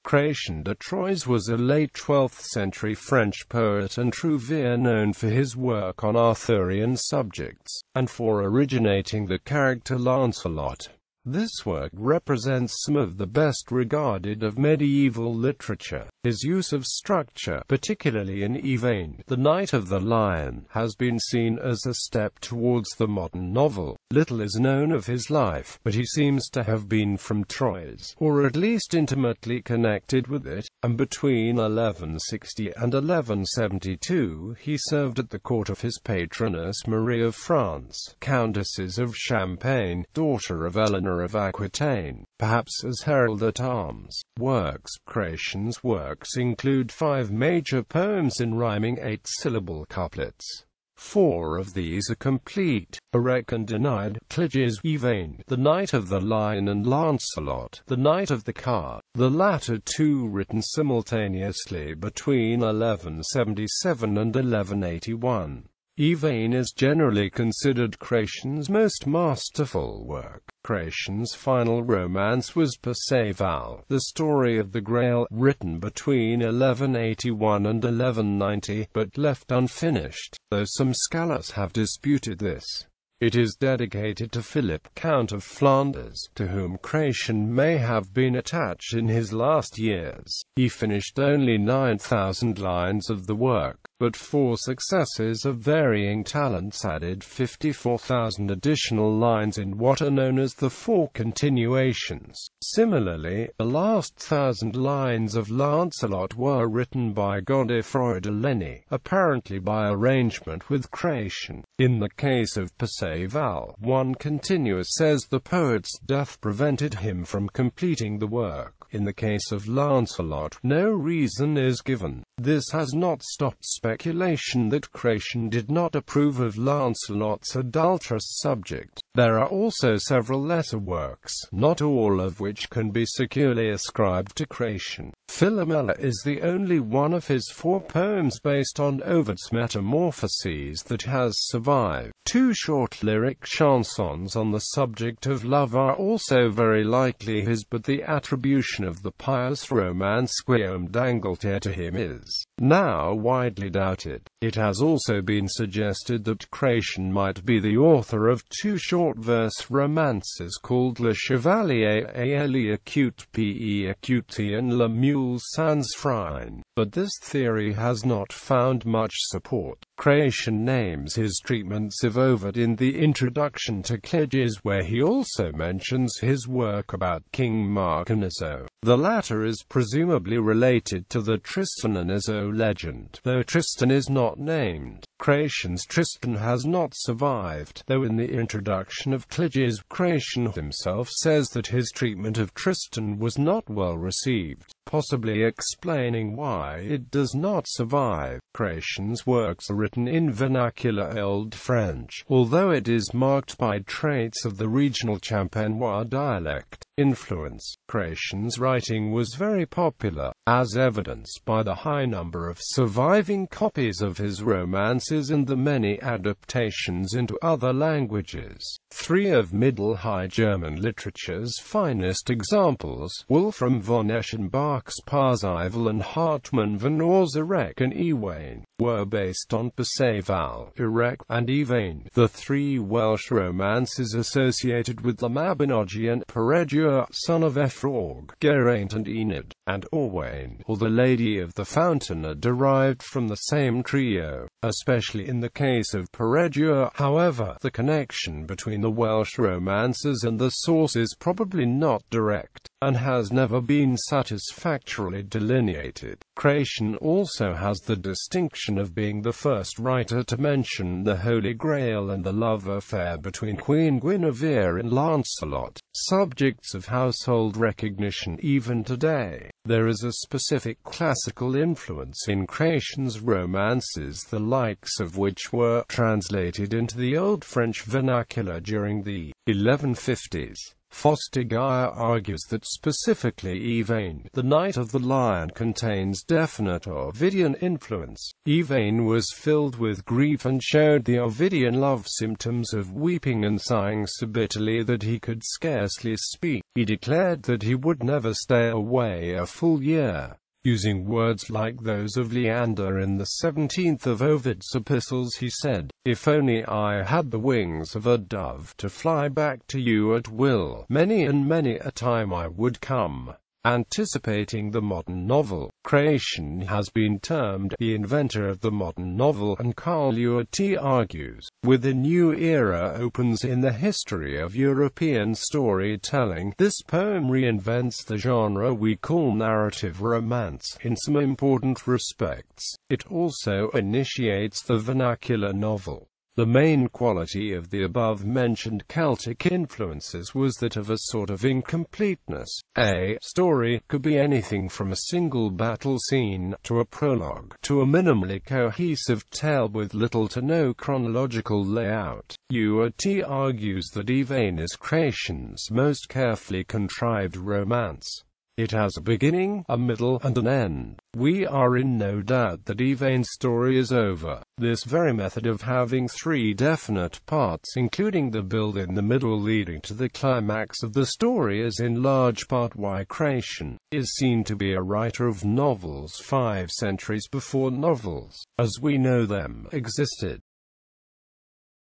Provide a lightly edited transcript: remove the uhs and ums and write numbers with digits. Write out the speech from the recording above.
Chrétien de Troyes was a late 12th century French poet and trouvère known for his work on Arthurian subjects, and for originating the character Lancelot. This work represents some of the best regarded of medieval literature. His use of structure, particularly in Yvain, the Knight of the Lion, has been seen as a step towards the modern novel. Little is known of his life, but he seems to have been from Troyes, or at least intimately connected with it, and between 1160 and 1172 he served at the court of his patroness Marie of France, Countess of Champagne, daughter of Eleanor of Aquitaine, perhaps as herald-at-arms. Works. Chrétien's works include 5 major poems in rhyming 8-syllable couplets. 4 of these are complete: Erect and Denied, Clergy's Yvain, the Knight of the Lion, and Lancelot, the Knight of the Cart, the latter 2 written simultaneously between 1177 and 1181. Yvain is generally considered Chrétien's most masterful work. Chrétien's final romance was Perceval, the Story of the Grail, written between 1181 and 1190, but left unfinished, though some scholars have disputed this. It is dedicated to Philip, Count of Flanders, to whom Chrétien may have been attached in his last years. He finished only 9,000 lines of the work, but 4 successors of varying talents added 54,000 additional lines in what are known as the 4 continuations. Similarly, the last 1,000 lines of Lancelot were written by Godefroy de Lenny, apparently by arrangement with Chrétien. In the case of Perceval, one continuous says the poet's death prevented him from completing the work. In the case of Lancelot, no reason is given. This has not stopped speculation that Chrétien did not approve of Lancelot's adulterous subject. There are also several lesser works, not all of which can be securely ascribed to Chrétien. Philomela is the only one of his 4 poems based on Ovid's Metamorphoses that has survived. 2 short lyric chansons on the subject of love are also very likely his, but the attribution of the pious romance Guillaume d'Angleterre to him is now widely doubted. It has also been suggested that Chrétien might be the author of 2 short verse romances called Le Chevalier et l'Acute P.E. and La Mule Sans Frein, but this theory has not found much support. Chrétien names his treatments of Ovid in the introduction to Clergy's, where he also mentions his work about King Mark and Isolde. The latter is presumably related to the Tristan and Isolde legend, though Tristan is not named. Chrétien's Tristan has not survived, though in the introduction of Clergy's, Chrétien himself says that his treatment of Tristan was not well received, possibly explaining why it does not survive. Chrétien's works are written in vernacular Old French, although it is marked by traits of the regional Champenois dialect influence. Chrétien's writing was very popular, as evidenced by the high number of surviving copies of his romances and the many adaptations into other languages. 3 of Middle High German literature's finest examples, Wolfram von Eschenbach's Parzival and Hartmann von Orzarek and Yvain, were based on Perceval, Erect, and Yvain, the 3 Welsh romances associated with the Mabinogi and Peredur, son of Efrog, Geraint and Enid, and Orwain, or the Lady of the Fountain, are derived from the same trio. Especially in the case of Peredur, however, the connection between the Welsh romances and the source is probably not direct, and has never been satisfactorily delineated. Chrétien also has the distinction of being the first writer to mention the Holy Grail and the love affair between Queen Guinevere and Lancelot, subjects of household recognition even today. There is a specific classical influence in Chrétien's romances, the likes of which were translated into the Old French vernacular during the 1150s. Foster-Geyer argues that specifically Yvain, the Knight of the Lion, contains definite Ovidian influence. Yvain was filled with grief and showed the Ovidian love symptoms of weeping and sighing so bitterly that he could scarcely speak. He declared that he would never stay away a full year. Using words like those of Leander in the 17th of Ovid's epistles, he said, "If only I had the wings of a dove to fly back to you at will, many and many a time I would come." Anticipating the modern novel, Chrétien has been termed the inventor of the modern novel, and Lancelot.This argues, with a new era opens in the history of European storytelling. This poem reinvents the genre we call narrative romance in some important respects. It also initiates the vernacular novel. The main quality of the above-mentioned Celtic influences was that of a sort of incompleteness. A story could be anything from a single battle scene, to a prologue, to a minimally cohesive tale with little to no chronological layout. Lancelot.This argues that Yvain is Chrétien's most carefully contrived romance. It has a beginning, a middle, and an end. We are in no doubt that Yvain's story is over. This very method of having three definite parts, including the build in the middle leading to the climax of the story, is in large part why Chrétien is seen to be a writer of novels 5 centuries before novels, as we know them, existed.